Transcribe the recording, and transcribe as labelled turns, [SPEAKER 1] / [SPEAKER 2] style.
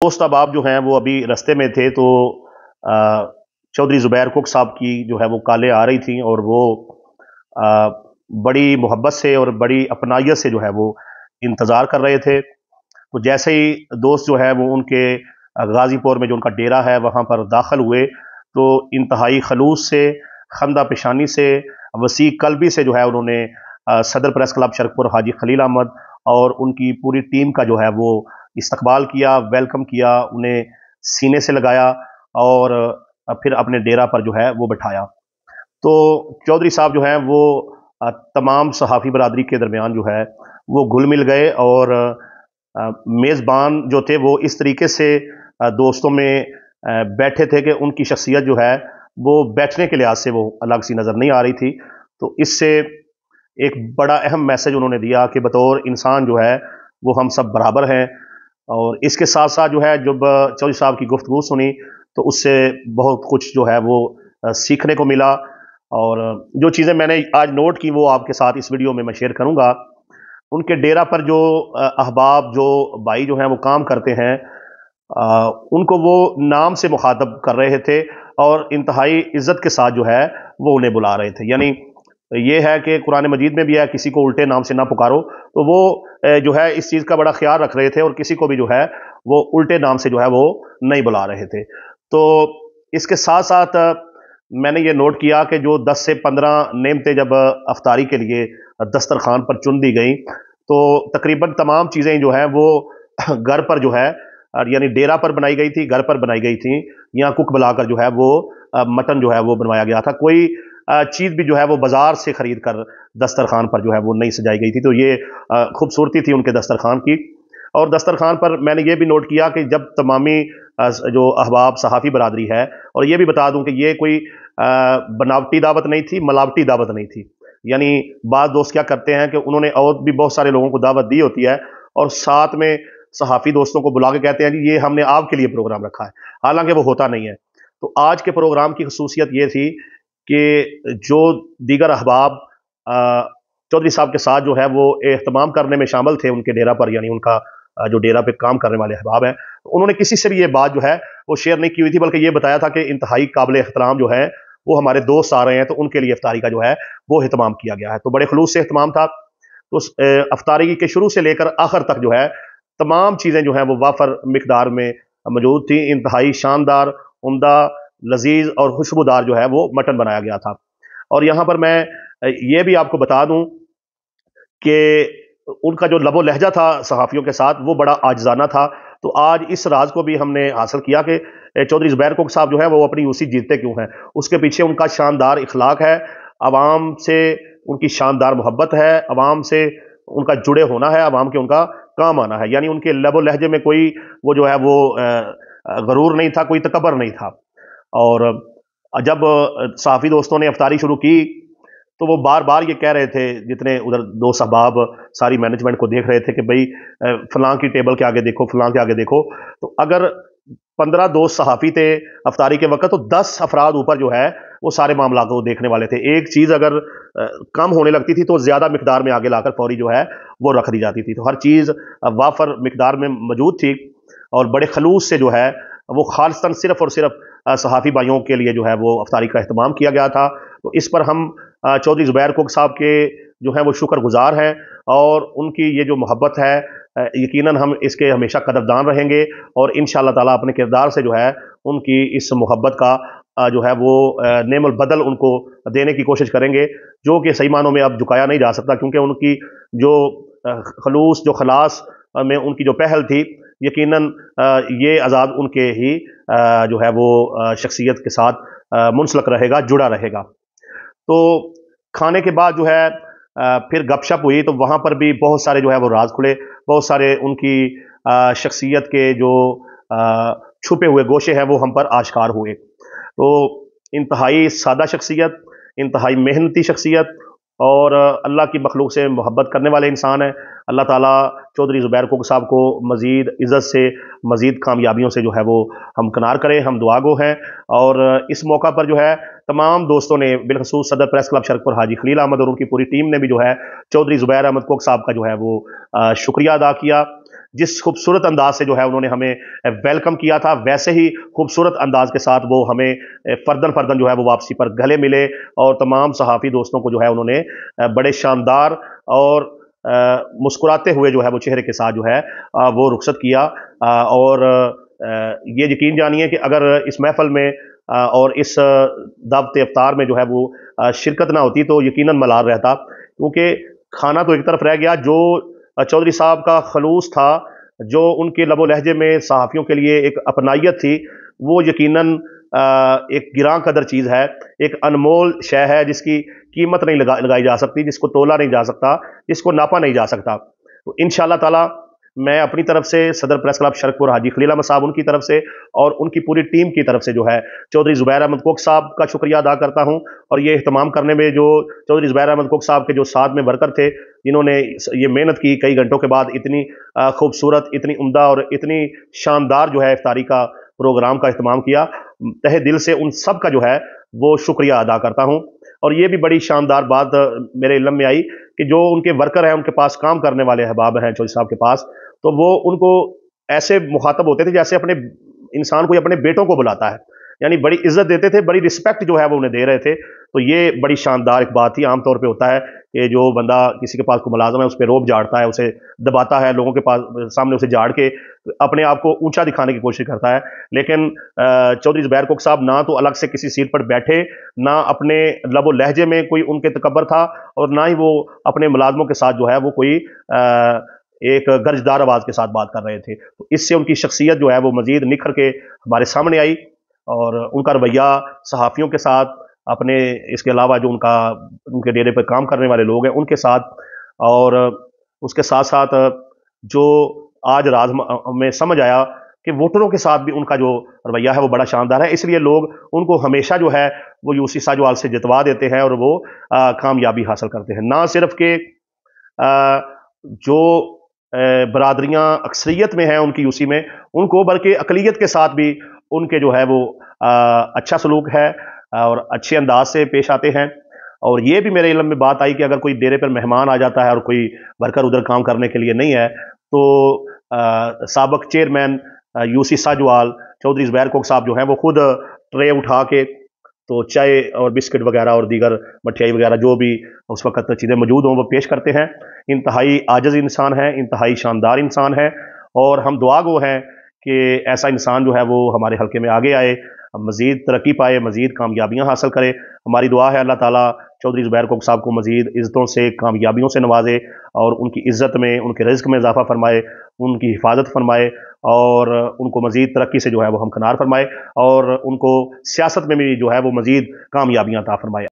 [SPEAKER 1] दोस्त अहबाब जो हैं वो अभी रास्ते में थे तो चौधरी ज़ुबैर कुक साहब की जो है वो कॉलें आ रही थी और वो आ, बड़ी मोहब्बत से और बड़ी अपनायत से जो है वो इंतज़ार कर रहे थे। तो जैसे ही दोस्त जो है वो उनके गाज़ीपुर में जो उनका डेरा है वहाँ पर दाखिल हुए तो इंतहाई खलूस से, खंदा पेशानी से, वसी कल्बी से जो है उन्होंने सदर प्रेस क्लब शरकपुर हाजी खलील अहमद और उनकी पूरी टीम का जो है वो इस्तकबाल किया, वेलकम किया, उन्हें सीने से लगाया और फिर अपने डेरा पर जो है वो बिठाया। तो चौधरी साहब जो हैं वो तमाम सहाफ़ी बरादरी के दरमियान जो है वो घुल मिल गए और मेज़बान जो थे वो इस तरीके से दोस्तों में बैठे थे कि उनकी शख्सियत जो है वो बैठने के लिहाज से वो अलग सी नज़र नहीं आ रही थी। तो इससे एक बड़ा अहम मैसेज उन्होंने दिया कि बतौर इंसान जो है वो हम सब बराबर हैं। और इसके साथ साथ जो है जब चौधरी साहब की गुफ्तगू सुनी तो उससे बहुत कुछ जो है वो सीखने को मिला। और जो चीज़ें मैंने आज नोट की वो आपके साथ इस वीडियो में मैं शेयर करूँगा। उनके डेरा पर जो अहबाब जो भाई जो हैं वो काम करते हैं, उनको वो नाम से मुखातब कर रहे थे और इंतहाई इज्जत के साथ जो है वो उन्हें बुला रहे थे। यानी ये है कि कुरान मजीद में भी है किसी को उल्टे नाम से ना पुकारो, तो वो जो है इस चीज़ का बड़ा ख्याल रख रहे थे और किसी को भी जो है वो उल्टे नाम से जो है वो नहीं बुला रहे थे। तो इसके साथ साथ मैंने ये नोट किया कि जो 10 से 15 नेमतें जब अफ्तारी के लिए दस्तरखान पर चुन दी गई तो तकरीबन तमाम चीज़ें जो हैं वो घर पर जो है यानी डेरा पर बनाई गई थी, घर पर बनाई गई थी। यहाँ कुक बुलाकर जो है वो मटन जो है वो बनवाया गया था। कोई चीज़ भी जो है वो बाजार से खरीद कर दस्तरखान पर जो है वो नहीं सजाई गई थी। तो ये खूबसूरती थी उनके दस्तरखान की। और दस्तरखान पर मैंने ये भी नोट किया कि जब तमामी जो अहबाब सहाफ़ी बरादरी है, और ये भी बता दूं कि ये कोई बनावटी दावत नहीं थी, मिलावटी दावत नहीं थी। यानी बाद दोस्त क्या करते हैं कि उन्होंने और भी बहुत सारे लोगों को दावत दी होती है और साथ में सहाफ़ी दोस्तों को बुला के कहते हैं जी ये हमने आपके लिए प्रोग्राम रखा है, हालांकि वो होता नहीं है। तो आज के प्रोग्राम की खसूसियत ये थी कि जो दीगर अहबाब चौधरी साहब के साथ जो है वो एहतमाम करने में शामिल थे उनके डेरा पर, यानी उनका जो डेरा पे काम करने वाले अहबाब हैं, उन्होंने किसी से भी ये बात जो है वो शेयर नहीं की हुई थी, बल्कि ये बताया था कि इंतहाई काबिल एहतराम जो है वो हमारे दोस्त आ रहे हैं तो उनके लिए इफ्तारी का जो है वो एहतमाम किया गया है। तो बड़े खलूस से एहतमाम था। तो अफ्तारी के शुरू से लेकर आखिर तक जो है तमाम चीज़ें जो हैं वो वाफर मिकदार में मौजूद थी। इंतहाई शानदार, उम्दा, लजीज और खुशबूदार जो है वो मटन बनाया गया था। और यहाँ पर मैं ये भी आपको बता दूं कि उनका जो लबो लहजा था सहाफ़ियों के साथ वो बड़ा आजिज़ाना था। तो आज इस राज को भी हमने हासिल किया कि चौधरी ज़ुबैर कुक साहब जो है वो अपनी यूसी जीतते क्यों हैं। उसके पीछे उनका शानदार इखलाक है, आवाम से उनकी शानदार मोहब्बत है, आवाम से उनका जुड़े होना है, आवाम के उनका काम आना है। यानी उनके लबो लहजे में कोई वो जो है वो गरूर नहीं था, कोई तकबर नहीं था। और जब सहाफ़ी दोस्तों ने अफ्तारी शुरू की तो वो बार बार ये कह रहे थे, जितने उधर दो सहबाब सारी मैनेजमेंट को देख रहे थे कि भाई फलां की टेबल के आगे देखो, फलां के आगे देखो। तो अगर 15 दोस्त सहाफ़ी थे अफ्तारी के वक्त तो 10 अफराद ऊपर जो है वो सारे मामला को देखने वाले थे। एक चीज़ अगर कम होने लगती थी तो ज़्यादा मिकदार में आगे लाकर फौरी जो है वो रख दी जाती थी। तो हर चीज़ वाफर मिकदार में मौजूद थी और बड़े खलूस से जो है वो खालिस्तन सिर्फ और सिर्फ सहाफ़ी भाइयों के लिए जो है वो अफ्तारी का अहतमाम किया गया था। तो इस पर हम चौधरी ज़ुबैर कुक साहब के जो है वो शुक्रगुजार हैं और उनकी ये जो मोहब्बत है यकीनन हम इसके हमेशा कदरदान रहेंगे और इंशाअल्लाह ताला अपने किरदार से जो है उनकी इस मोहब्बत का जो है वो नेमल बदल उनको देने की कोशिश करेंगे, जो कि सही मानों में अब झुकाया नहीं जा सकता। क्योंकि उनकी जो खलूस, जो खलास में उनकी जो पहल थी, यकीनन ये आज़ाद उनके ही जो है वो शख्सियत के साथ मुंसलक रहेगा, जुड़ा रहेगा। तो खाने के बाद जो है फिर गपशप हुई तो वहाँ पर भी बहुत सारे जो है वो राज खुले, बहुत सारे उनकी शख्सियत के जो छुपे हुए गोशे हैं वो हम पर आश्कार हुए। तो इंतहाई सादा शख्सियत, इंतहाई मेहनती शख्सियत और अल्लाह की मखलूक से मोहब्बत करने वाले इंसान हैं। अल्लाह ताला चौधरी ज़ुबैर कुक साहब को मज़ीद इज़्ज़त से, मज़ीद कामयाबियों से जो है वो हमकिनार करें, हम दुआ गो हैं। और इस मौका पर जो है तमाम दोस्तों ने, बिलखसूस सदर प्रेस क्लब शरकपुर हाजी खलील अहमद और उनकी पूरी टीम ने भी जो है चौधरी ज़ुबैर अहमद कुक साहब का जो है वो शुक्रिया अदा किया। जिस खूबसूरत अंदाज से जो है उन्होंने हमें वेलकम किया था, वैसे ही खूबसूरत अंदाज के साथ वो हमें फर्दन फर्दन जो है वो वापसी पर गले मिले, और तमाम सहाफ़ी दोस्तों को जो है उन्होंने बड़े शानदार और मुस्कुराते हुए जो है वो चेहरे के साथ जो है वो रुखसत किया। और ये यकीन जानिए कि अगर इस महफल में और इस दावत इफ्तार में जो है वो शिरकत ना होती तो यकीनन मलाल रहता, क्योंकि खाना तो एक तरफ रह गया, जो चौधरी साहब का खलूस था, जो उनके लबो लहजे में सहाफ़ियों के लिए एक अपनाइयत थी, वो यकीनन एक गिरां कदर चीज़ है, एक अनमोल शय है जिसकी कीमत नहीं लगाई जा सकती, जिसको तोला नहीं जा सकता, जिसको नापा नहीं जा सकता। तो इंशाअल्लाह ताला मैं अपनी तरफ से सदर प्रेस क्लब शरकपुर हाजी खलील अहमद साहब उनकी तरफ से और उनकी पूरी टीम की तरफ से जो है चौधरी ज़ुबैर अहमद कोक साहब का शुक्रिया अदा करता हूं, और ये इहतमाम करने में जो चौधरी ज़ुबैर अहमद कोक साहब के जो साथ में वर्कर थे, जिन्होंने ये मेहनत की, कई घंटों के बाद इतनी खूबसूरत, इतनी उम्दा और इतनी शानदार जो है इफ्तारी का प्रोग्राम का इहतमाम किया, तहे दिल से उन सब का जो है वो शुक्रिया अदा करता हूँ। और ये भी बड़ी शानदार बात मेरे इल्म में आई कि जो उनके वर्कर हैं, उनके पास काम करने वाले अहबाब हैं चौधरी साहब के पास, तो वो उनको ऐसे मुखातब होते थे जैसे अपने इंसान कोई अपने बेटों को बुलाता है, यानी बड़ी इज्जत देते थे, बड़ी रिस्पेक्ट जो है वो उन्हें दे रहे थे। तो ये बड़ी शानदार एक बात थी। आमतौर पे होता है कि जो बंदा किसी के पास को मुलाजम है उस पर रोब झाड़ता है, उसे दबाता है, लोगों के पास सामने उसे झाड़ के अपने आप को ऊंचा दिखाने की कोशिश करता है। लेकिन चौधरी ज़ुबैर कोक साहब ना तो अलग से किसी सीट पर बैठे, ना अपने लबो लहजे में कोई उनके तकब्बर था, और ना ही वो अपने मुलाजमों के साथ जो है वो कोई एक गर्जदार आवाज़ के साथ बात कर रहे थे। तो इससे उनकी शख्सियत जो है वो मज़ीद निखर के हमारे सामने आई, और उनका रवैया सहाफ़ियों के साथ, अपने इसके अलावा जो उनके डेरे पर काम करने वाले लोग हैं उनके साथ, और उसके साथ साथ जो आज रात में समझ आया कि वोटरों के साथ भी उनका जो रवैया है वो बड़ा शानदार है। इसलिए लोग उनको हमेशा जो है वो यूसी साजवाल से जितवा देते हैं और वो कामयाबी हासिल करते हैं। ना सिर्फ के जो बरादरियां अक्सरियत में हैं उनकी यूसी में, उनको बल्कि अकलियत के साथ भी उनके जो है वो अच्छा सलूक है और अच्छे अंदाज से पेश आते हैं। और ये भी मेरे इल्म में बात आई कि अगर कोई डेरे पर मेहमान आ जाता है और कोई वर्कर उधर काम करने के लिए नहीं है, तो साबिक चेयरमैन यूसी साजवाल चौधरी ज़ुबैर कोक साहब जो हैं वो खुद ट्रे उठा के तो चाय और बिस्किट वगैरह और दीगर मठियाई वगैरह जो भी उस वक्त चीज़ें मौजूद हों वो पेश करते हैं। इंतहाई आजिज़ इंसान है, इंतहाई शानदार इंसान है, और हम दुआ गो हैं कि ऐसा इंसान जो है वो हमारे हल्के में आगे आए, मज़ीद तरक्की पाए, मज़ीद कामयाबियाँ हासिल करे। हमारी दुआ है अल्लाह ताला चौधरी ज़ुबैर कोक साहब को मज़ीद इज़्ज़तों से, कामयाबियों से नवाजे, और उनकी इज़्ज़त में, उनके रिज़्क़ में इजाफ़ा फरमाए, उनकी हिफाजत फरमाए, और उनको मज़ीद तरक्की से जो है वो हमकिनार फरमाए, और उनको सियासत में भी जो है वो मज़ीद कामयाबियाँ अता फरमाए।